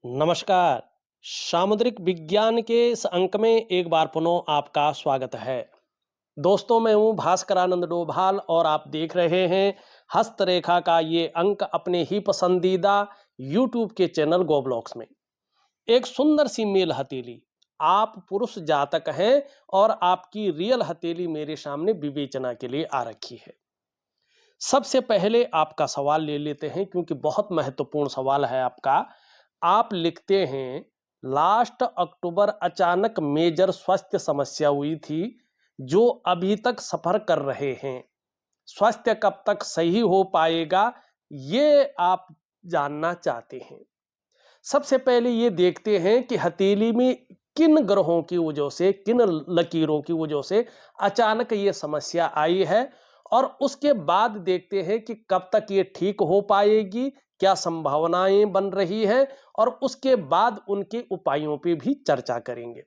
नमस्कार। सामुद्रिक विज्ञान के इस अंक में एक बार पुनः आपका स्वागत है। दोस्तों, मैं हूं भास्करानंद डोभाल और आप देख रहे हैं हस्तरेखा का ये अंक अपने ही पसंदीदा यूट्यूब के चैनल गोब्लॉक्स में। एक सुंदर सी मेल हथेली, आप पुरुष जातक हैं और आपकी रियल हथेली मेरे सामने विवेचना के लिए आ रखी है। सबसे पहले आपका सवाल ले लेते हैं क्योंकि बहुत महत्वपूर्ण सवाल है आपका। आप लिखते हैं, लास्ट अक्टूबर अचानक मेजर स्वास्थ्य समस्या हुई थी जो अभी तक सफर कर रहे हैं। स्वास्थ्य कब तक सही हो पाएगा, ये आप जानना चाहते हैं। सबसे पहले ये देखते हैं कि हथेली में किन ग्रहों की वजह से, किन लकीरों की वजह से अचानक ये समस्या आई है और उसके बाद देखते हैं कि कब तक ये ठीक हो पाएगी, क्या संभावनाएं बन रही हैं और उसके बाद उनके उपायों पे भी चर्चा करेंगे।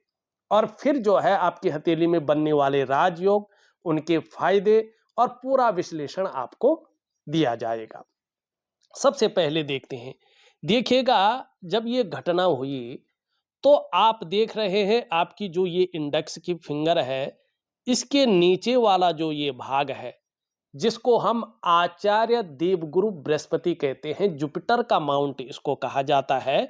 और फिर जो है आपकी हथेली में बनने वाले राजयोग, उनके फायदे और पूरा विश्लेषण आपको दिया जाएगा। सबसे पहले देखते हैं, देखिएगा जब ये घटना हुई तो आप देख रहे हैं आपकी जो ये इंडेक्स की फिंगर है, इसके नीचे वाला जो ये भाग है, जिसको हम आचार्य देवगुरु बृहस्पति कहते हैं, जुपिटर का माउंट इसको कहा जाता है।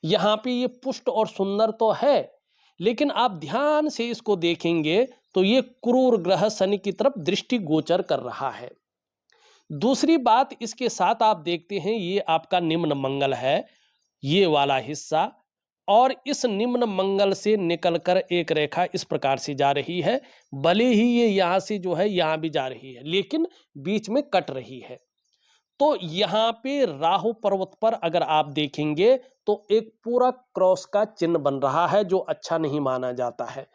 यहाँ पे ये पुष्ट और सुंदर तो है, लेकिन आप ध्यान से इसको देखेंगे तो ये क्रूर ग्रह शनि की तरफ दृष्टि गोचर कर रहा है। दूसरी बात इसके साथ आप देखते हैं, ये आपका निम्न मंगल है, ये वाला हिस्सा, और इस निम्न मंगल से निकलकर एक रेखा इस प्रकार से जा रही है। भले ही ये यहां से जो है यहां भी जा रही है, लेकिन बीच में कट रही है। तो यहां पे राहु पर्वत पर अगर आप देखेंगे तो एक पूरा क्रॉस का चिन्ह बन रहा है जो अच्छा नहीं माना जाता है।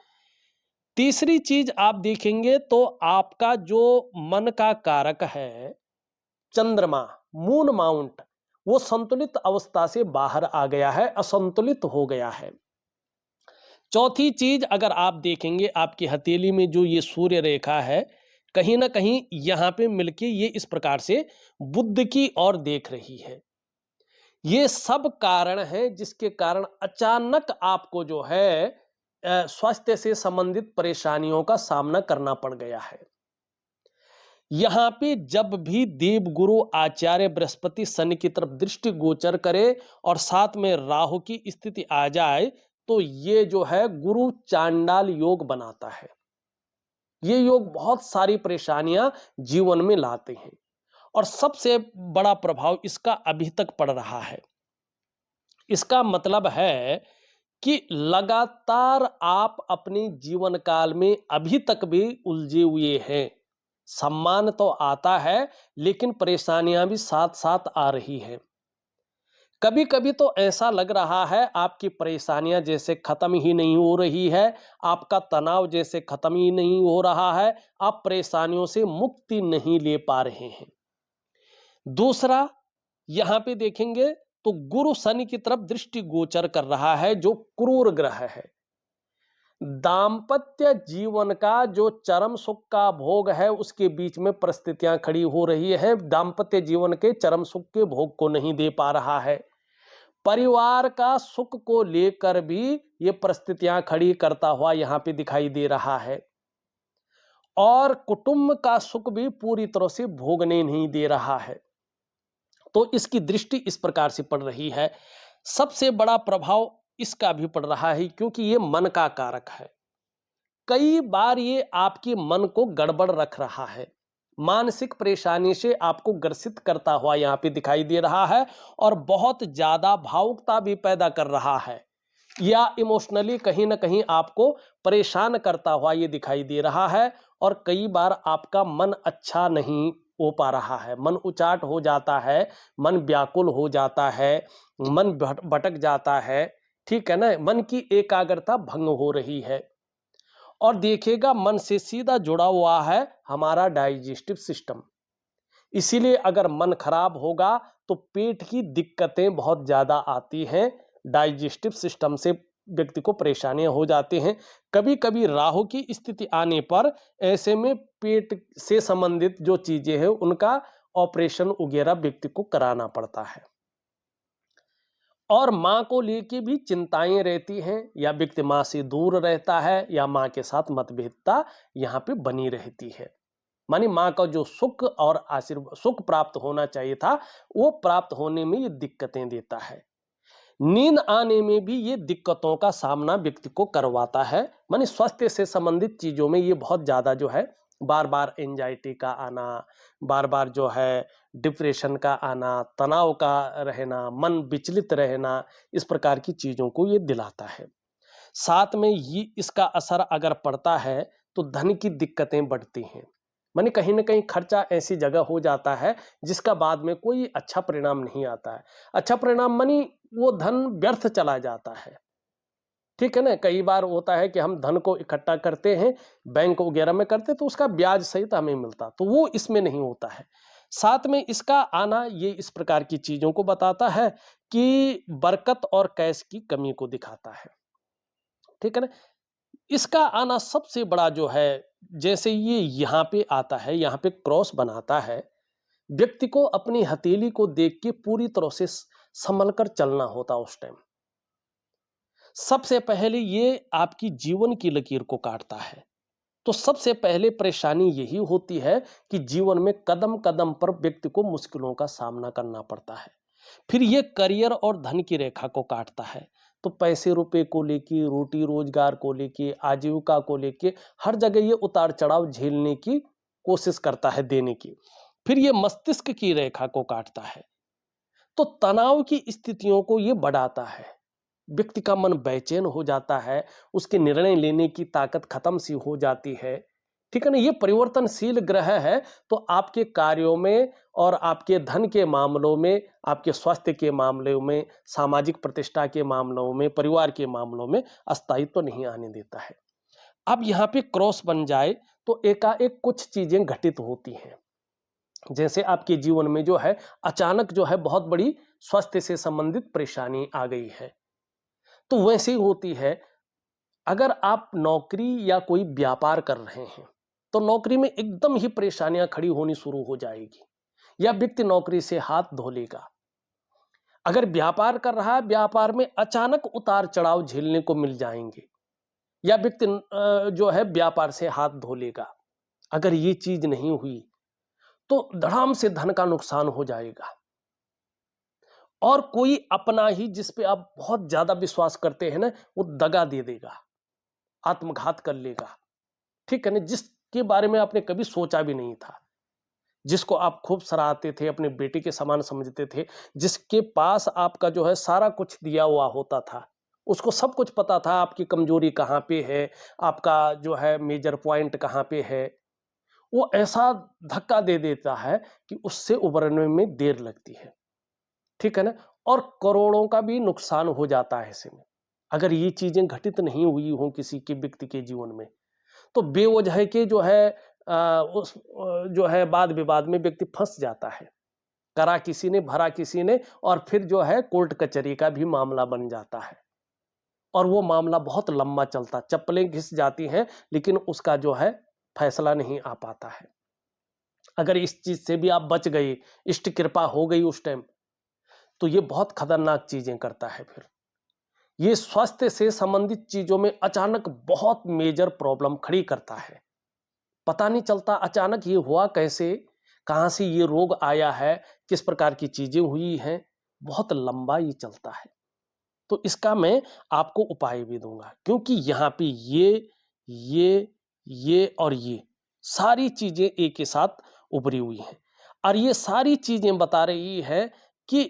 तीसरी चीज आप देखेंगे तो आपका जो मन का कारक है, चंद्रमा, मून माउंट, वो संतुलित अवस्था से बाहर आ गया है, असंतुलित हो गया है। चौथी चीज अगर आप देखेंगे आपकी हथेली में जो ये सूर्य रेखा है, कहीं ना कहीं यहां पे मिलके ये इस प्रकार से बुध की ओर देख रही है। ये सब कारण हैं जिसके कारण अचानक आपको जो है स्वास्थ्य से संबंधित परेशानियों का सामना करना पड़ गया है। यहाँ पे जब भी देवगुरु आचार्य बृहस्पति शनि की तरफ दृष्टि गोचर करे और साथ में राहु की स्थिति आ जाए तो ये जो है गुरु चांडाल योग बनाता है। ये योग बहुत सारी परेशानियां जीवन में लाते हैं और सबसे बड़ा प्रभाव इसका अभी तक पड़ रहा है। इसका मतलब है कि लगातार आप अपने जीवन काल में अभी तक भी उलझे हुए हैं। सम्मान तो आता है, लेकिन परेशानियां भी साथ साथ आ रही हैं। कभी कभी तो ऐसा लग रहा है आपकी परेशानियां जैसे खत्म ही नहीं हो रही है, आपका तनाव जैसे खत्म ही नहीं हो रहा है, आप परेशानियों से मुक्ति नहीं ले पा रहे हैं। दूसरा, यहां पे देखेंगे तो गुरु शनि की तरफ दृष्टि गोचर कर रहा है जो क्रूर ग्रह है। दांपत्य जीवन का जो चरम सुख का भोग है उसके बीच में परिस्थितियां खड़ी हो रही है। दांपत्य जीवन के चरम सुख के भोग को नहीं दे पा रहा है। परिवार का सुख को लेकर भी ये परिस्थितियां खड़ी करता हुआ यहां पे दिखाई दे रहा है और कुटुंब का सुख भी पूरी तरह से भोगने नहीं दे रहा है। तो इसकी दृष्टि इस प्रकार से पड़ रही है। सबसे बड़ा प्रभाव इसका भी पड़ रहा है क्योंकि ये मन का कारक है। कई बार ये आपके मन को गड़बड़ रख रहा है, मानसिक परेशानी से आपको ग्रसित करता हुआ यहाँ पे दिखाई दे रहा है और बहुत ज्यादा भावुकता भी पैदा कर रहा है या इमोशनली कहीं ना कहीं आपको परेशान करता हुआ ये दिखाई दे रहा है। और कई बार आपका मन अच्छा नहीं हो पा रहा है, मन उचाट हो जाता है, मन व्याकुल हो जाता है, मन भटक जाता है, ठीक है ना, मन की एकाग्रता भंग हो रही है। और देखिएगा मन से सीधा जुड़ा हुआ है हमारा डाइजेस्टिव सिस्टम। इसीलिए अगर मन खराब होगा तो पेट की दिक्कतें बहुत ज्यादा आती हैं, डाइजेस्टिव सिस्टम से व्यक्ति को परेशानियां हो जाती हैं। कभी कभी राहु की स्थिति आने पर ऐसे में पेट से संबंधित जो चीजें हैं उनका ऑपरेशन वगैरह व्यक्ति को कराना पड़ता है। और माँ को लेके भी चिंताएं रहती हैं, या व्यक्ति माँ से दूर रहता है, या माँ के साथ मतभेदता यहाँ पे बनी रहती है। मानी माँ का जो सुख और आशीर्वाद, सुख प्राप्त होना चाहिए था, वो प्राप्त होने में ये दिक्कतें देता है। नींद आने में भी ये दिक्कतों का सामना व्यक्ति को करवाता है। मानी स्वास्थ्य से संबंधित चीजों में ये बहुत ज्यादा जो है, बार बार एंजाइटी का आना, बार बार जो है डिप्रेशन का आना, तनाव का रहना, मन विचलित रहना, इस प्रकार की चीजों को ये दिलाता है। साथ में ये इसका असर अगर पड़ता है तो धन की दिक्कतें बढ़ती हैं। माने कहीं ना कहीं खर्चा ऐसी जगह हो जाता है जिसका बाद में कोई अच्छा परिणाम नहीं आता है। अच्छा परिणाम मानी वो धन व्यर्थ चला जाता है। ठीक है ना, कई बार होता है कि हम धन को इकट्ठा करते हैं, बैंक वगैरह में करते, तो उसका ब्याज सहित हमें मिलता, तो वो इसमें नहीं होता है। साथ में इसका आना ये इस प्रकार की चीजों को बताता है कि बरकत और कैश की कमी को दिखाता है। ठीक है ना, इसका आना सबसे बड़ा जो है, जैसे ये यहाँ पे आता है, यहाँ पे क्रॉस बनाता है, व्यक्ति को अपनी हथेली को देख के पूरी तरह से संभल कर चलना होता उस टाइम। सबसे पहले ये आपकी जीवन की लकीर को काटता है। तो सबसे पहले परेशानी यही होती है कि जीवन में कदम कदम पर व्यक्ति को मुश्किलों का सामना करना पड़ता है। फिर ये करियर और धन की रेखा को काटता है। तो पैसे रुपए को लेके, रोटी रोजगार को लेके, आजीविका को लेके हर जगह ये उतार चढ़ाव झेलने की कोशिश करता है देने की। फिर ये मस्तिष्क की रेखा को काटता है, तो तनाव की स्थितियों को ये बढ़ाता है। व्यक्ति का मन बेचैन हो जाता है, उसके निर्णय लेने की ताकत खत्म सी हो जाती है। ठीक है ना, ये परिवर्तनशील ग्रह है, तो आपके कार्यों में और आपके धन के मामलों में, आपके स्वास्थ्य के मामलों में, सामाजिक प्रतिष्ठा के मामलों में, परिवार के मामलों में अस्थायित्व तो नहीं आने देता है। अब यहाँ पे क्रॉस बन जाए तो एकाएक कुछ चीजें घटित होती हैं। जैसे आपके जीवन में जो है अचानक जो है बहुत बड़ी स्वास्थ्य से संबंधित परेशानी आ गई है, तो वैसे ही होती है। अगर आप नौकरी या कोई व्यापार कर रहे हैं, तो नौकरी में एकदम ही परेशानियां खड़ी होनी शुरू हो जाएगी, या व्यक्ति नौकरी से हाथ धो लेगा। अगर व्यापार कर रहा है, व्यापार में अचानक उतार चढ़ाव झेलने को मिल जाएंगे, या व्यक्ति जो है व्यापार से हाथ धो लेगा। अगर ये चीज नहीं हुई तो धड़ाम से धन का नुकसान हो जाएगा, और कोई अपना ही जिस पे आप बहुत ज्यादा विश्वास करते हैं ना, वो दगा दे देगा, आत्मघात कर लेगा। ठीक है ना, जिसके बारे में आपने कभी सोचा भी नहीं था, जिसको आप खूब सराहते थे, अपने बेटे के समान समझते थे, जिसके पास आपका जो है सारा कुछ दिया हुआ होता था, उसको सब कुछ पता था आपकी कमजोरी कहाँ पे है, आपका जो है मेजर पॉइंट कहाँ पे है, वो ऐसा धक्का दे देता है कि उससे उबरने में देर लगती है। ठीक है ना, और करोड़ों का भी नुकसान हो जाता है ऐसे में, अगर ये चीजें घटित नहीं हुई हो किसी के व्यक्ति के जीवन में। तो बेवजह के जो है जो है वाद विवाद में व्यक्ति फंस जाता है, करा किसी ने भरा किसी ने, और फिर जो है कोर्ट कचहरी का भी मामला बन जाता है, और वो मामला बहुत लंबा चलता, चप्पलें घिस जाती हैं, लेकिन उसका जो है फैसला नहीं आ पाता है। अगर इस चीज से भी आप बच गए, इष्ट कृपा हो गई उस टाइम, तो ये बहुत खतरनाक चीजें करता है। फिर ये स्वास्थ्य से संबंधित चीजों में अचानक बहुत मेजर प्रॉब्लम खड़ी करता है। पता नहीं चलता अचानक ये हुआ कैसे, कहां से ये रोग आया है, किस प्रकार की चीजें हुई हैं, बहुत लंबा ये चलता है। तो इसका मैं आपको उपाय भी दूंगा, क्योंकि यहाँ पे ये ये और ये सारी चीजें एक के साथ उभरी हुई हैं, और ये सारी चीजें बता रही है कि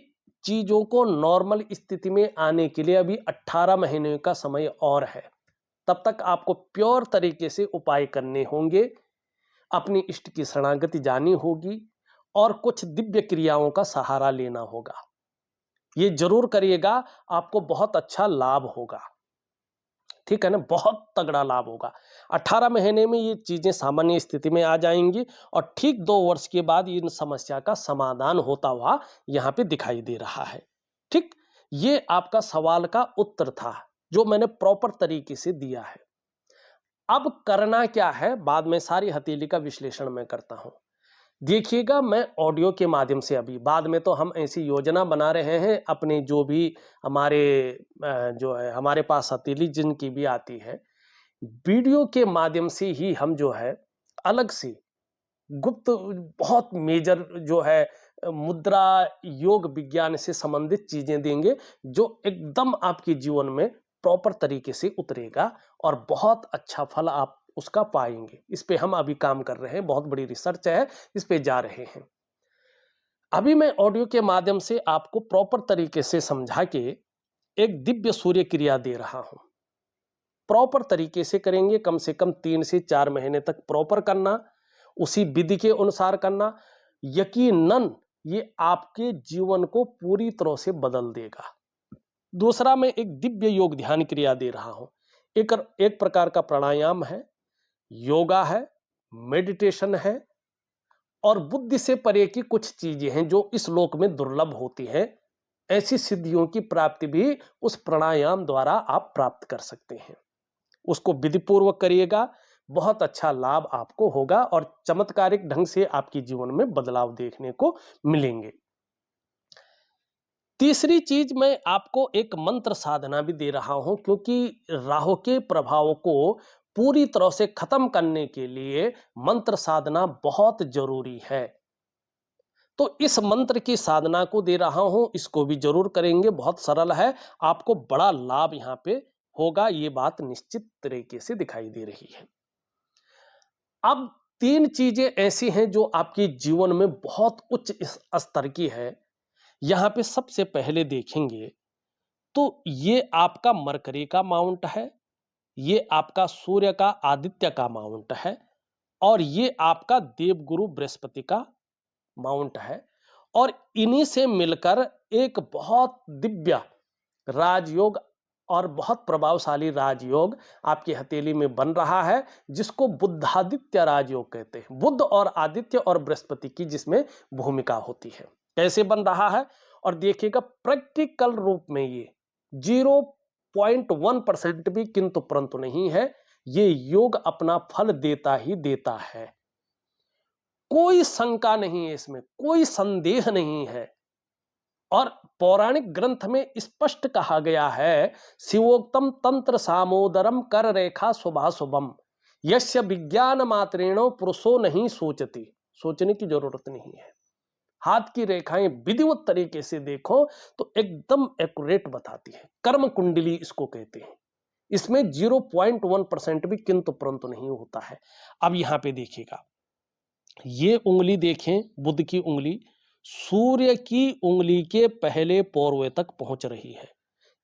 चीजों को नॉर्मल स्थिति में आने के लिए अभी 18 महीने का समय और है। तब तक आपको प्योर तरीके से उपाय करने होंगे, अपनी इष्ट की शरणागति जानी होगी, और कुछ दिव्य क्रियाओं का सहारा लेना होगा। ये जरूर करिएगा, आपको बहुत अच्छा लाभ होगा। ठीक है ना, बहुत तगड़ा लाभ होगा। 18 महीने में ये चीजें सामान्य स्थिति में आ जाएंगी, और ठीक 2 वर्ष के बाद इन समस्या का समाधान होता हुआ यहाँ पे दिखाई दे रहा है। ठीक, ये आपका सवाल का उत्तर था, जो मैंने प्रॉपर तरीके से दिया है। अब करना क्या है, बाद में सारी हथेली का विश्लेषण मैं करता हूं। देखिएगा, मैं ऑडियो के माध्यम से अभी बाद में तो हम ऐसी योजना बना रहे हैं अपने जो भी हमारे जो है हमारे पास हथेली जिनकी भी आती है, वीडियो के माध्यम से ही हम जो है अलग से गुप्त बहुत मेजर जो है मुद्रा योग विज्ञान से संबंधित चीजें देंगे जो एकदम आपके जीवन में प्रॉपर तरीके से उतरेगा और बहुत अच्छा फल आप उसका पाएंगे। इस पे हम अभी काम कर रहे हैं, बहुत बड़ी रिसर्च है, इस पे जा रहे हैं। अभी मैं ऑडियो के माध्यम से आपको प्रॉपर तरीके से समझा के एक दिव्य सूर्य क्रिया दे रहा हूं। प्रॉपर तरीके से करेंगे, कम से कम 3 से 4 महीने तक प्रॉपर करना, उसी विधि के अनुसार करना। यकीनन ये आपके जीवन को पूरी तरह से बदल देगा। दूसरा, मैं एक दिव्य योग ध्यान क्रिया दे रहा हूं। एक प्रकार का प्राणायाम है, योगा है, मेडिटेशन है और बुद्धि से परे की कुछ चीजें हैं जो इस लोक में दुर्लभ होती हैं। ऐसी सिद्धियों की प्राप्ति भी उस प्राणायाम द्वारा आप प्राप्त कर सकते हैं। उसको विधिपूर्वक करिएगा, बहुत अच्छा लाभ आपको होगा और चमत्कारिक ढंग से आपके जीवन में बदलाव देखने को मिलेंगे। तीसरी चीज, मैं आपको एक मंत्र साधना भी दे रहा हूं क्योंकि राहु के प्रभाव को पूरी तरह से खत्म करने के लिए मंत्र साधना बहुत जरूरी है। तो इस मंत्र की साधना को दे रहा हूं, इसको भी जरूर करेंगे, बहुत सरल है, आपको बड़ा लाभ यहां पे होगा, ये बात निश्चित तरीके से दिखाई दे रही है। अब 3 चीजें ऐसी हैं जो आपके जीवन में बहुत उच्च स्तर की है। यहां पे सबसे पहले देखेंगे तो ये आपका मरकरी का माउंट है, ये आपका सूर्य का आदित्य का माउंट है और ये आपका देवगुरु बृहस्पति का माउंट है और इन्हीं से मिलकर एक बहुत दिव्य राजयोग और बहुत प्रभावशाली राजयोग आपकी हथेली में बन रहा है, जिसको बुद्धादित्य राजयोग कहते हैं। बुद्ध और आदित्य और बृहस्पति की जिसमें भूमिका होती है। कैसे बन रहा है और देखिएगा, प्रैक्टिकल रूप में ये 0.1% भी किंतु परंतु नहीं है, ये योग अपना फल देता ही देता है। कोई शंका नहीं है, इसमें कोई संदेह नहीं है। और पौराणिक ग्रंथ में स्पष्ट कहा गया है, शिवोक्तम तंत्र सामोदरम कर रेखा शुभाशुभम यस्य विज्ञान मात्रेणो पुरुषो नहीं सोचती। सोचने की जरूरत नहीं है। हाथ की रेखाएं विधिवत तरीके से देखो तो एकदम एक्यूरेट बताती है। कर्म कुंडली इसको कहते हैं। इसमें 0.1% भी किंतु परंतु नहीं होता है। अब यहां पे देखिएगा, ये उंगली देखें, बुध की उंगली सूर्य की उंगली के पहले पोरवे तक पहुंच रही है।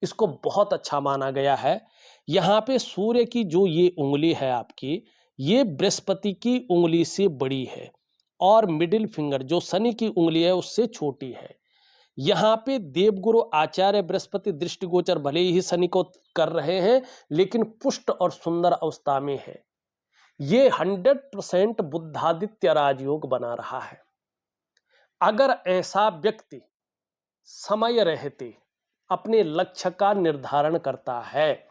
इसको बहुत अच्छा माना गया है। यहां पे सूर्य की जो ये उंगली है आपकी, ये बृहस्पति की उंगली से बड़ी है और मिडिल फिंगर जो शनि की उंगली है उससे छोटी है। यहां पे देवगुरु आचार्य बृहस्पति दृष्टिगोचर भले ही शनि को कर रहे हैं, लेकिन पुष्ट और सुंदर अवस्था में है। ये 100% बुद्धादित्य राजयोग बना रहा है। अगर ऐसा व्यक्ति समय रहते अपने लक्ष्य का निर्धारण करता है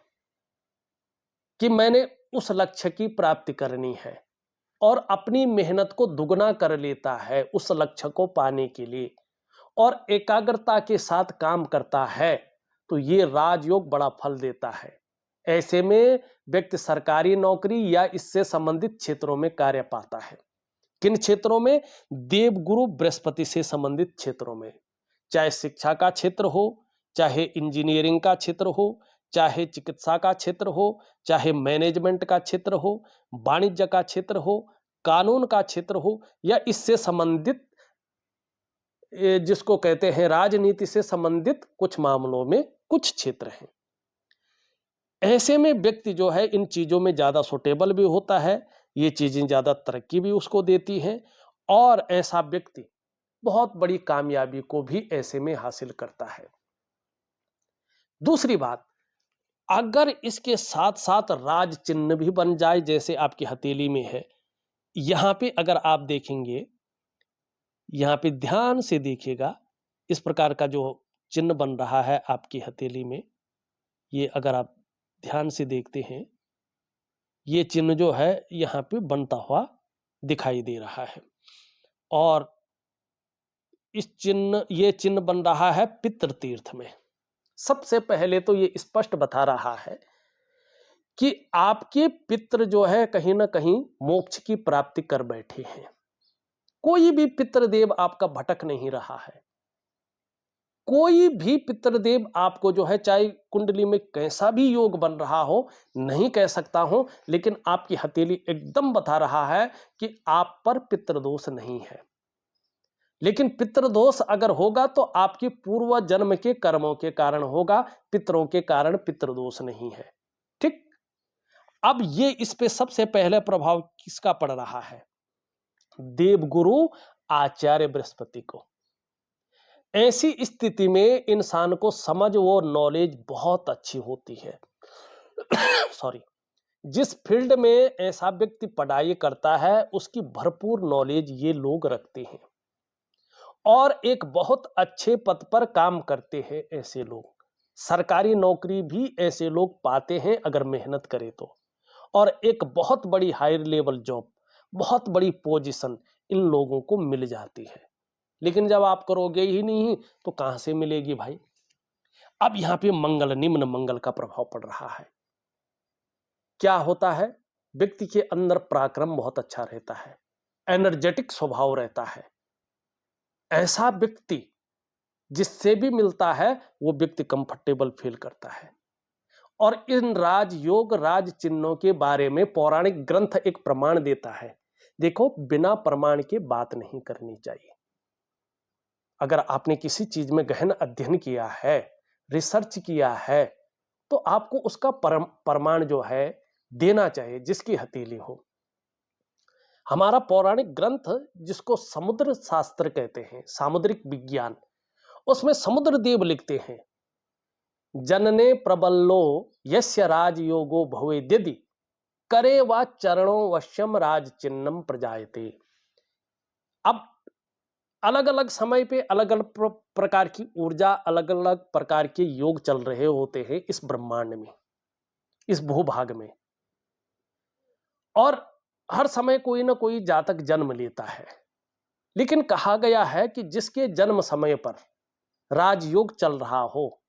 कि मैंने उस लक्ष्य की प्राप्ति करनी है और अपनी मेहनत को दुगना कर लेता है उस लक्ष्य को पाने के लिए और एकाग्रता के साथ काम करता है, तो ये राजयोग बड़ा फल देता है। ऐसे में व्यक्ति सरकारी नौकरी या इससे संबंधित क्षेत्रों में कार्य पाता है। किन क्षेत्रों में? देवगुरु बृहस्पति से संबंधित क्षेत्रों में, चाहे शिक्षा का क्षेत्र हो, चाहे इंजीनियरिंग का क्षेत्र हो, चाहे चिकित्सा का क्षेत्र हो, चाहे मैनेजमेंट का क्षेत्र हो, वाणिज्य का क्षेत्र हो, कानून का क्षेत्र हो या इससे संबंधित जिसको कहते हैं राजनीति से संबंधित कुछ मामलों में कुछ क्षेत्र हैं। ऐसे में व्यक्ति जो है इन चीजों में ज्यादा सुटेबल भी होता है, ये चीजें ज्यादा तरक्की भी उसको देती हैं और ऐसा व्यक्ति बहुत बड़ी कामयाबी को भी ऐसे में हासिल करता है। दूसरी बात, अगर इसके साथ साथ राज चिन्ह भी बन जाए, जैसे आपकी हथेली में है, यहां पे अगर आप देखेंगे, यहां पे ध्यान से देखिएगा, इस प्रकार का जो चिन्ह बन रहा है आपकी हथेली में, ये अगर आप ध्यान से देखते हैं, ये चिन्ह जो है यहां पे बनता हुआ दिखाई दे रहा है और ये चिन्ह बन रहा है पितृ तीर्थ में। सबसे पहले तो ये स्पष्ट बता रहा है कि आपके पितृ जो है कहीं ना कहीं मोक्ष की प्राप्ति कर बैठे हैं। कोई भी पितृदेव आपका भटक नहीं रहा है। कोई भी पितृदेव आपको जो है, चाहे कुंडली में कैसा भी योग बन रहा हो, नहीं कह सकता हूं, लेकिन आपकी हथेली एकदम बता रहा है कि आप पर पितृदोष नहीं है। लेकिन पितृदोष अगर होगा तो आपके पूर्व जन्म के कर्मों के कारण होगा, पितरों के कारण पितृदोष नहीं है। ठीक। अब ये इस पे सबसे पहले प्रभाव किसका पड़ रहा है? देवगुरु आचार्य बृहस्पति को। ऐसी स्थिति में इंसान को समझ वो नॉलेज बहुत अच्छी होती है। सॉरी। जिस फील्ड में ऐसा व्यक्ति पढ़ाई करता है उसकी भरपूर नॉलेज ये लोग रखते हैं और एक बहुत अच्छे पद पर काम करते हैं। ऐसे लोग सरकारी नौकरी भी ऐसे लोग पाते हैं अगर मेहनत करें तो, और एक बहुत बड़ी हायर लेवल जॉब, बहुत बड़ी पोजीशन इन लोगों को मिल जाती है। लेकिन जब आप करोगे ही नहीं तो कहां से मिलेगी भाई? अब यहां पे मंगल, निम्न मंगल का प्रभाव पड़ रहा है। क्या होता है? व्यक्ति के अंदर पराक्रम बहुत अच्छा रहता है, एनर्जेटिक स्वभाव रहता है। ऐसा व्यक्ति जिससे भी मिलता है वो व्यक्ति कंफर्टेबल फील करता है। और इन राजयोग, राज चिन्हों के बारे में पौराणिक ग्रंथ एक प्रमाण देता है। देखो, बिना प्रमाण के बात नहीं करनी चाहिए। अगर आपने किसी चीज में गहन अध्ययन किया है, रिसर्च किया है, तो आपको उसका प्रमाण जो है देना चाहिए, जिसकी हथेली हो। हमारा पौराणिक ग्रंथ जिसको समुद्र शास्त्र कहते हैं, सामुद्रिक विज्ञान, उसमें समुद्र देव लिखते हैं, जनने प्रबल्लो यस्य राजयोगो भवेद्यदि करे वा चरणों वश्यम राज चिन्हम प्रजायते। अब अलग अलग समय पे अलग अलग प्रकार की ऊर्जा, अलग अलग प्रकार के योग चल रहे होते हैं इस ब्रह्मांड में, इस भूभाग में, और हर समय कोई ना कोई जातक जन्म लेता है। लेकिन कहा गया है कि जिसके जन्म समय पर राजयोग चल रहा हो,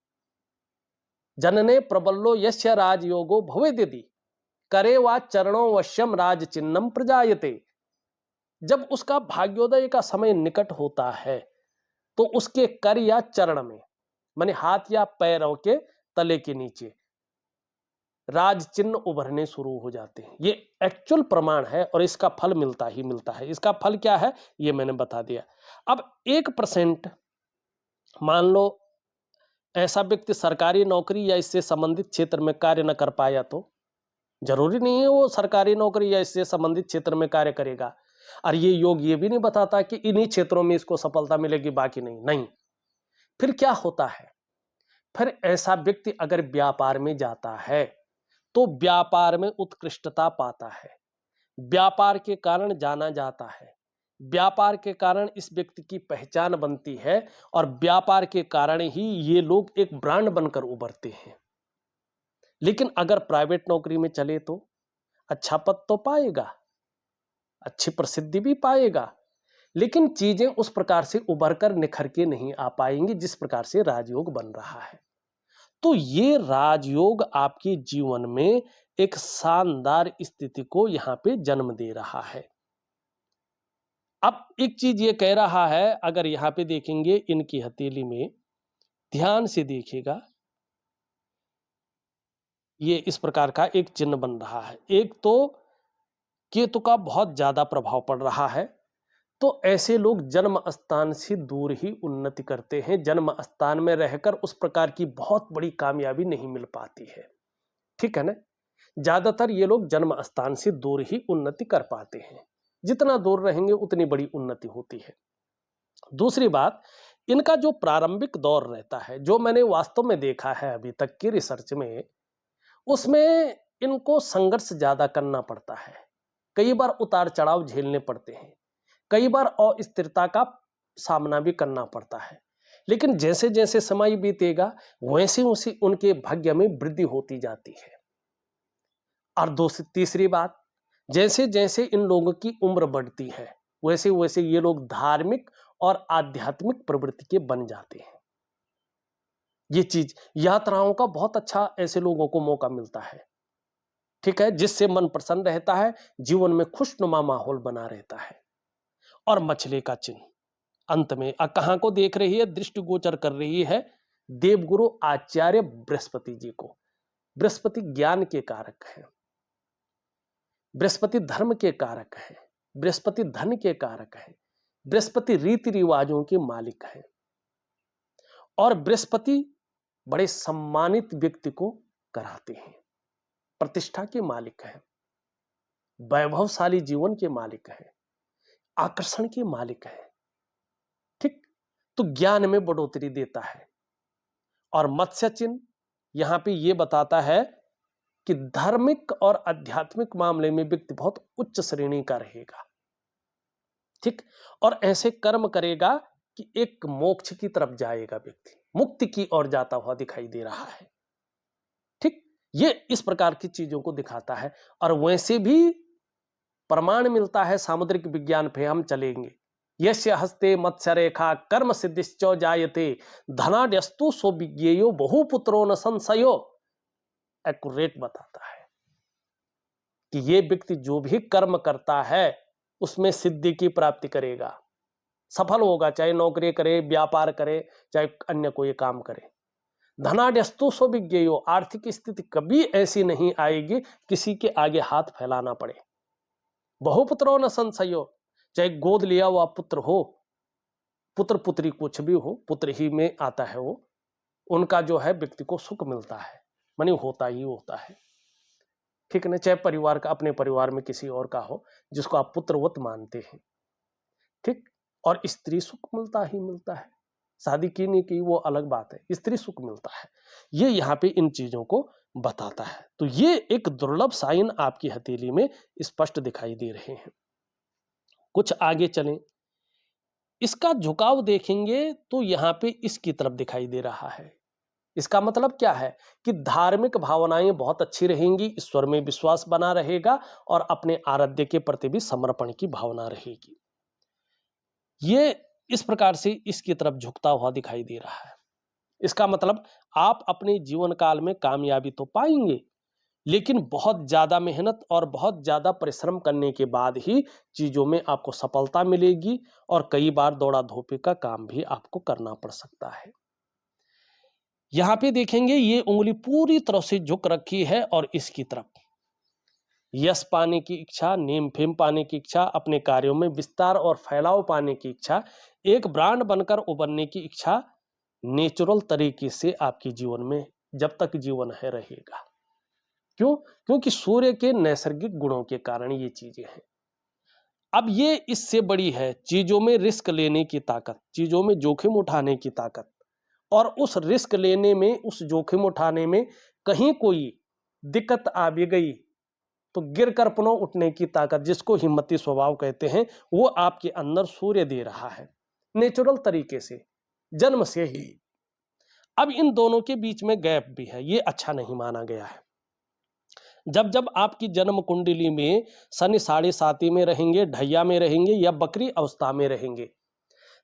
जनने प्रबल्लो यस्य राजयोगो भवेद्यदि करे वा चरणों वश्यम राज चिन्हम प्रजायते। जब उसका भाग्योदय का समय निकट होता है तो उसके कर या चरण में, माने हाथ या पैरों के तले के नीचे, राज चिन्ह उभरने शुरू हो जाते हैं। ये एक्चुअल प्रमाण है और इसका फल मिलता ही मिलता है। इसका फल क्या है ये मैंने बता दिया। अब 1% मान लो ऐसा व्यक्ति सरकारी नौकरी या इससे संबंधित क्षेत्र में कार्य न कर पाया, तो जरूरी नहीं है वो सरकारी नौकरी या इससे संबंधित क्षेत्र में कार्य करेगा। और ये योग ये भी नहीं बताता कि इन्हीं क्षेत्रों में इसको सफलता मिलेगी, बाकी नहीं। फिर क्या होता है? फिर ऐसा व्यक्ति अगर व्यापार में जाता है तो व्यापार में उत्कृष्टता पाता है, व्यापार के कारण जाना जाता है, व्यापार के कारण इस व्यक्ति की पहचान बनती है, और व्यापार के कारण ही ये लोग एक ब्रांड बनकर उभरते हैं। लेकिन अगर प्राइवेट नौकरी में चले तो अच्छा पद तो पाएगा, अच्छी प्रसिद्धि भी पाएगा, लेकिन चीजें उस प्रकार से उभर कर निखर के नहीं आ पाएंगी जिस प्रकार से राजयोग बन रहा है। तो ये राजयोग आपके जीवन में एक शानदार स्थिति को यहां पे जन्म दे रहा है। अब एक चीज ये कह रहा है, अगर यहां पे देखेंगे इनकी हथेली में, ध्यान से देखिएगा, ये इस प्रकार का एक चिन्ह बन रहा है। एक तो केतु का बहुत ज्यादा प्रभाव पड़ रहा है, तो ऐसे लोग जन्म स्थान से दूर ही उन्नति करते हैं। जन्म स्थान में रहकर उस प्रकार की बहुत बड़ी कामयाबी नहीं मिल पाती है, ठीक है ना। ज्यादातर ये लोग जन्म स्थान से दूर ही उन्नति कर पाते हैं। जितना दूर रहेंगे उतनी बड़ी उन्नति होती है। दूसरी बात, इनका जो प्रारंभिक दौर रहता है, जो मैंने वास्तव में देखा है अभी तक की रिसर्च में, उसमें इनको संघर्ष ज्यादा करना पड़ता है। कई बार उतार चढ़ाव झेलने पड़ते हैं, कई बार अस्थिरता का सामना भी करना पड़ता है। लेकिन जैसे जैसे समय बीतेगा वैसे वैसे उनके भाग्य में वृद्धि होती जाती है। और तीसरी बात, जैसे जैसे इन लोगों की उम्र बढ़ती है, वैसे वैसे ये लोग धार्मिक और आध्यात्मिक प्रवृत्ति के बन जाते हैं। ये चीज यात्राओं का बहुत अच्छा ऐसे लोगों को मौका मिलता है, ठीक है, जिससे मन प्रसन्न रहता है, जीवन में खुशनुमा माहौल बना रहता है। और मछली का चिन्ह अंत में कहां को देख रही है, दृष्टिगोचर कर रही है देवगुरु आचार्य बृहस्पति जी को। बृहस्पति ज्ञान के कारक है, बृहस्पति धर्म के कारक है, बृहस्पति धन के कारक है, बृहस्पति रीति रिवाजों के मालिक है, और बृहस्पति बड़े सम्मानित व्यक्ति को कराते हैं, प्रतिष्ठा के मालिक हैं, वैभवशाली जीवन के मालिक हैं, आकर्षण के मालिक हैं, ठीक। तो ज्ञान में बढ़ोतरी देता है। और मत्स्य चिन्ह यहां पे ये बताता है कि धार्मिक और आध्यात्मिक मामले में व्यक्ति बहुत उच्च श्रेणी का रहेगा, ठीक, और ऐसे कर्म करेगा कि एक मोक्ष की तरफ जाएगा, व्यक्ति मुक्ति की ओर जाता हुआ दिखाई दे रहा है, ठीक। ये इस प्रकार की चीजों को दिखाता है। और वैसे भी प्रमाण मिलता है सामुद्रिक विज्ञान पे हम चलेंगे, यस्य हस्ते मत्स्य रेखा कर्म सिद्धिश्च जायते धनाड्यस्तु सो विज्ञेयो बहुपुत्रो न संशयो। एक्यूरेट बताता है कि ये व्यक्ति जो भी कर्म करता है उसमें सिद्धि की प्राप्ति करेगा, सफल होगा, चाहे नौकरी करे, व्यापार करे, चाहे अन्य कोई काम करे। धनाड्यस्तु सो विज्ञेयो, आर्थिक स्थिति कभी ऐसी नहीं आएगी किसी के आगे हाथ फैलाना पड़े। बहुपुत्रो न संशयो, चाहे गोद लिया हुआ पुत्र हो, पुत्र पुत्री कुछ भी हो, पुत्र ही में आता है वो, उनका जो है व्यक्ति को सुख मिलता है, मानी होता ही होता है, ठीक ना। चाहे परिवार का, अपने परिवार में किसी और का हो जिसको आप पुत्रवत मानते हैं, ठीक। और स्त्री सुख मिलता ही मिलता है, शादी की नहीं की वो अलग बात है, स्त्री सुख मिलता है। ये यहाँ पे इन चीजों को बताता है। तो ये एक दुर्लभ साइन आपकी हथेली में स्पष्ट दिखाई दे रहे हैं। कुछ आगे चलें, इसका झुकाव देखेंगे तो यहां पे इसकी तरफ दिखाई दे रहा है। इसका मतलब क्या है कि धार्मिक भावनाएं बहुत अच्छी रहेंगी, ईश्वर में विश्वास बना रहेगा और अपने आराध्य के प्रति भी समर्पण की भावना रहेगी। ये इस प्रकार से इसकी तरफ झुकता हुआ दिखाई दे रहा है। इसका मतलब आप अपने जीवन काल में कामयाबी तो पाएंगे, लेकिन बहुत ज्यादा मेहनत और बहुत ज्यादा परिश्रम करने के बाद ही चीजों में आपको सफलता मिलेगी, और कई बार दौड़ा धोपी का काम भी आपको करना पड़ सकता है। यहां पे देखेंगे ये उंगली पूरी तरह से झुक रखी है और इसकी तरफ यश पाने की इच्छा, नेम फेम पाने की इच्छा, अपने कार्यों में विस्तार और फैलाव पाने की इच्छा, एक ब्रांड बनकर उभरने की इच्छा नेचुरल तरीके से आपके जीवन में जब तक जीवन है रहेगा। क्यों? क्योंकि सूर्य के नैसर्गिक गुणों के कारण ये चीजें हैं। अब ये इससे बड़ी है चीजों में रिस्क लेने की ताकत, चीजों में जोखिम उठाने की ताकत, और उस रिस्क लेने में, उस जोखिम उठाने में कहीं कोई दिक्कत आ भी गई तो गिरकर पुनः उठने की ताकत, जिसको हिम्मती स्वभाव कहते हैं, वो आपके अंदर सूर्य दे रहा है नेचुरल तरीके से, जन्म से ही। अब इन दोनों के बीच में गैप भी है, ये अच्छा नहीं माना गया है। जब जब आपकी जन्म कुंडली में शनि 7.5 में रहेंगे, ढैया में रहेंगे या बकरी अवस्था में रहेंगे,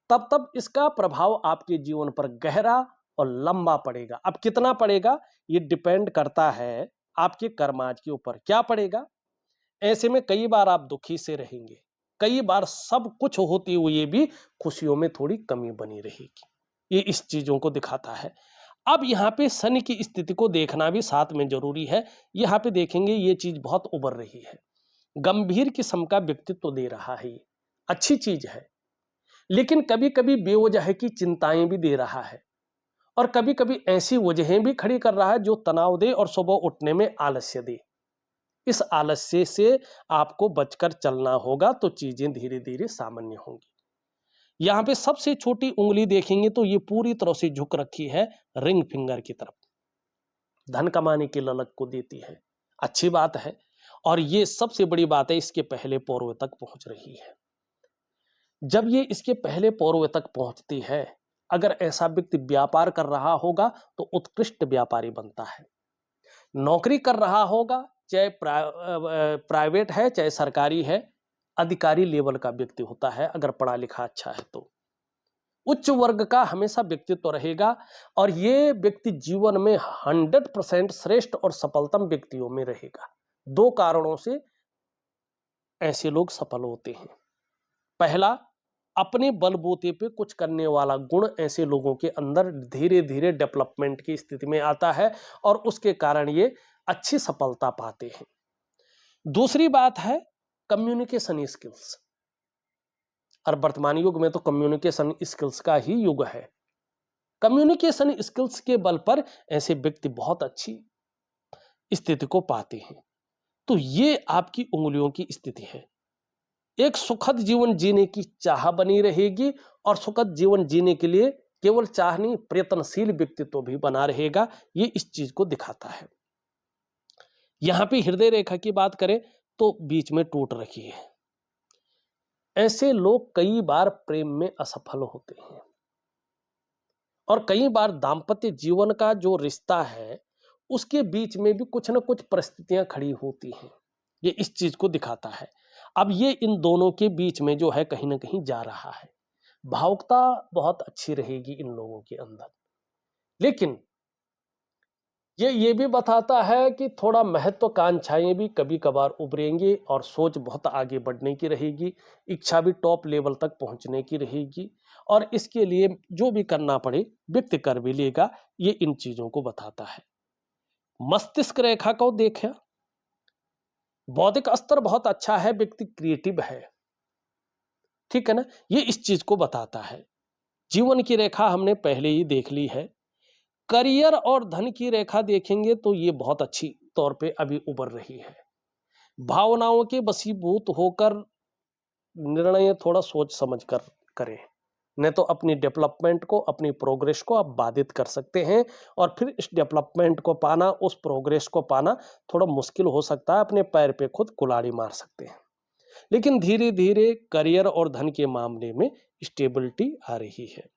तब तब इसका प्रभाव आपके जीवन पर गहरा और लंबा पड़ेगा। अब कितना पड़ेगा ये डिपेंड करता है आपके कर्माज के ऊपर। क्या पड़ेगा? ऐसे में कई बार आप दुखी से रहेंगे, कई बार सब कुछ होते हुए भी खुशियों में थोड़ी कमी बनी रहेगी। ये इस चीजों को दिखाता है। अब यहाँ पे शनि की स्थिति को देखना भी साथ में जरूरी है। यहाँ पे देखेंगे ये चीज बहुत उभर रही है, गंभीर किस्म का व्यक्तित्व दे रहा है, ये अच्छी चीज है, लेकिन कभी कभी बेवजह की चिंताएं भी दे रहा है, और कभी कभी ऐसी वजहें भी खड़ी कर रहा है जो तनाव दे और सुबह उठने में आलस्य दे। इस आलस्य से आपको बचकर चलना होगा, तो चीजें धीरे धीरे सामान्य होंगी। यहां पे सबसे छोटी उंगली देखेंगे तो ये पूरी तरह से झुक रखी है रिंग फिंगर की तरफ, धन कमाने की ललक को देती है, अच्छी बात है। और ये सबसे बड़ी बात है, इसके पहले पौरव तक पहुंच रही है। जब ये इसके पहले पौरव तक पहुंचती है, अगर ऐसा व्यक्ति व्यापार कर रहा होगा तो उत्कृष्ट व्यापारी बनता है, नौकरी कर रहा होगा, चाहे प्राइवेट है चाहे सरकारी है, अधिकारी लेवल का व्यक्ति होता है अगर पढ़ा लिखा अच्छा है तो। उच्च वर्ग का हमेशा व्यक्तित्व रहेगा और ये व्यक्ति जीवन में 100% श्रेष्ठ और सफलतम व्यक्तियों में रहेगा। 2 कारणों से ऐसे लोग सफल होते हैं। पहला, अपने बलबूते पे कुछ करने वाला गुण ऐसे लोगों के अंदर धीरे धीरे डेवलपमेंट की स्थिति में आता है और उसके कारण ये अच्छी सफलता पाते हैं। दूसरी बात है कम्युनिकेशन स्किल्स, और वर्तमान युग में तो कम्युनिकेशन स्किल्स का ही युग है। कम्युनिकेशन स्किल्स के बल पर ऐसे व्यक्ति बहुत अच्छी स्थिति को पाते हैं। तो ये आपकी उंगलियों की स्थिति है। एक सुखद जीवन जीने की चाह बनी रहेगी और सुखद जीवन जीने के लिए केवल चाह नहीं, प्रयत्नशील व्यक्तित्व भी बना रहेगा। ये इस चीज को दिखाता है। यहां पे हृदय रेखा की बात करें तो बीच में टूट रखी है। ऐसे लोग कई बार प्रेम में असफल होते हैं और कई बार दाम्पत्य जीवन का जो रिश्ता है उसके बीच में भी कुछ ना कुछ परिस्थितियां खड़ी होती हैं। ये इस चीज को दिखाता है। अब ये इन दोनों के बीच में जो है कहीं ना कहीं जा रहा है। भावुकता बहुत अच्छी रहेगी इन लोगों के अंदर, लेकिन ये भी बताता है कि थोड़ा महत्वाकांक्षाएं भी कभी कभार उभरेंगे और सोच बहुत आगे बढ़ने की रहेगी। इच्छा भी टॉप लेवल तक पहुंचने की रहेगी और इसके लिए जो भी करना पड़े व्यक्ति कर भी लेगा। ये इन चीजों को बताता है। मस्तिष्क रेखा को देखा, बौद्धिक स्तर बहुत अच्छा है, व्यक्ति क्रिएटिव है, ठीक है ना। ये इस चीज को बताता है। जीवन की रेखा हमने पहले ही देख ली है। करियर और धन की रेखा देखेंगे तो ये बहुत अच्छी तौर पे अभी उभर रही है। भावनाओं के वशीभूत होकर निर्णय थोड़ा सोच समझ कर करें, नहीं तो अपनी डेवलपमेंट को, अपनी प्रोग्रेस को आप बाधित कर सकते हैं और फिर इस डेवलपमेंट को पाना, उस प्रोग्रेस को पाना थोड़ा मुश्किल हो सकता है। अपने पैर पे खुद कुल्हाड़ी मार सकते हैं। लेकिन धीरे धीरे करियर और धन के मामले में स्टेबिलिटी आ रही है।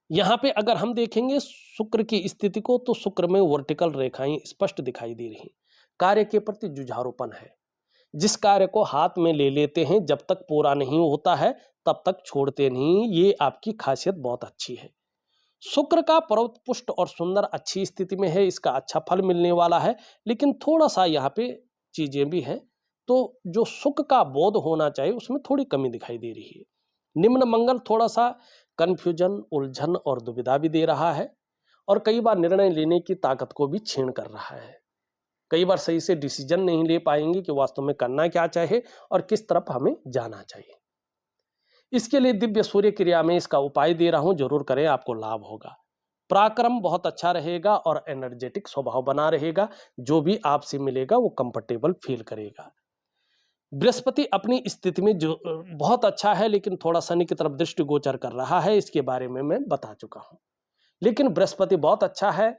यहां पे अगर हम देखेंगे शुक्र की स्थिति को तो शुक्र में वर्टिकल रेखाएं स्पष्ट दिखाई दे रही। कार्य के प्रति जुझारूपन है। जिस कार्य को हाथ में ले लेते हैं जब तक पूरा नहीं होता है तब तक छोड़ते नहीं। ये आपकी खासियत बहुत अच्छी है। शुक्र का पर्वत पुष्ट और सुंदर अच्छी स्थिति में है, इसका अच्छा फल मिलने वाला है। लेकिन थोड़ा सा यहाँ पे चीजें भी हैं, तो जो सुख का बोध होना चाहिए उसमें थोड़ी कमी दिखाई दे रही है। निम्न मंगल थोड़ा सा कंफ्यूजन, उलझन और दुविधा भी दे रहा है और कई बार निर्णय लेने की ताकत को भी छीन कर रहा है। कई बार सही से डिसीजन नहीं ले पाएंगे कि वास्तव में करना क्या चाहिए और किस तरफ हमें जाना चाहिए। इसके लिए दिव्य सूर्य क्रिया में इसका उपाय दे रहा हूं, जरूर करें, आपको लाभ होगा। पराक्रम बहुत अच्छा रहेगा और एनर्जेटिक स्वभाव बना रहेगा। जो भी आपसे मिलेगा वो कंफर्टेबल फील करेगा। बृहस्पति अपनी स्थिति में जो बहुत अच्छा है, लेकिन थोड़ा शनि की तरफ दृष्टि गोचर कर रहा है, इसके बारे में मैं बता चुका हूं। लेकिन बृहस्पति बहुत अच्छा है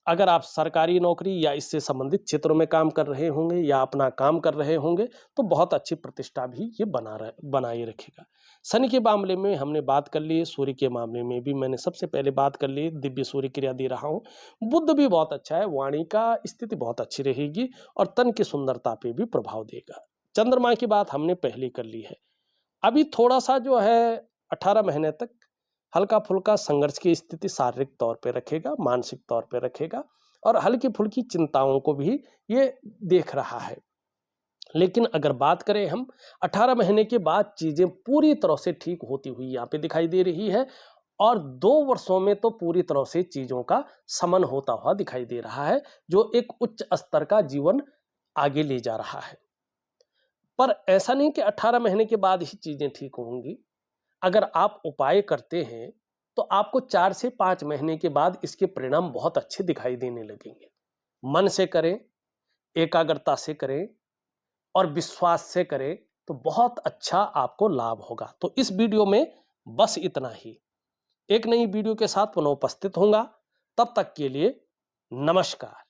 अगर आप सरकारी नौकरी या इससे संबंधित क्षेत्रों में काम कर रहे होंगे या अपना काम कर रहे होंगे तो बहुत अच्छी प्रतिष्ठा भी ये बनाए रखेगा। शनि के मामले में हमने बात कर ली, सूर्य के मामले में भी मैंने सबसे पहले बात कर ली, दिव्य सूर्य क्रिया दे रहा हूँ। बुध भी बहुत अच्छा है, वाणी का स्थिति बहुत अच्छी रहेगी और तन की सुंदरता पे भी प्रभाव देगा। चंद्रमा की बात हमने पहले कर ली है। अभी थोड़ा सा जो है 18 महीने तक हल्का फुल्का संघर्ष की स्थिति शारीरिक तौर पे रखेगा, मानसिक तौर पे रखेगा और हल्की फुल्की चिंताओं को भी ये देख रहा है। लेकिन अगर बात करें हम 18 महीने के बाद चीजें पूरी तरह से ठीक होती हुई यहाँ पे दिखाई दे रही है और 2 वर्षों में तो पूरी तरह से चीजों का समन होता हुआ दिखाई दे रहा है, जो एक उच्च स्तर का जीवन आगे ले जा रहा है। पर ऐसा नहीं कि 18 महीने के बाद ही चीजें ठीक होंगी। अगर आप उपाय करते हैं तो आपको 4 से 5 महीने के बाद इसके परिणाम बहुत अच्छे दिखाई देने लगेंगे। मन से करें, एकाग्रता से करें और विश्वास से करें तो बहुत अच्छा आपको लाभ होगा। तो इस वीडियो में बस इतना ही। एक नई वीडियो के साथ पुनः उपस्थित होऊंगा। तब तक के लिए नमस्कार।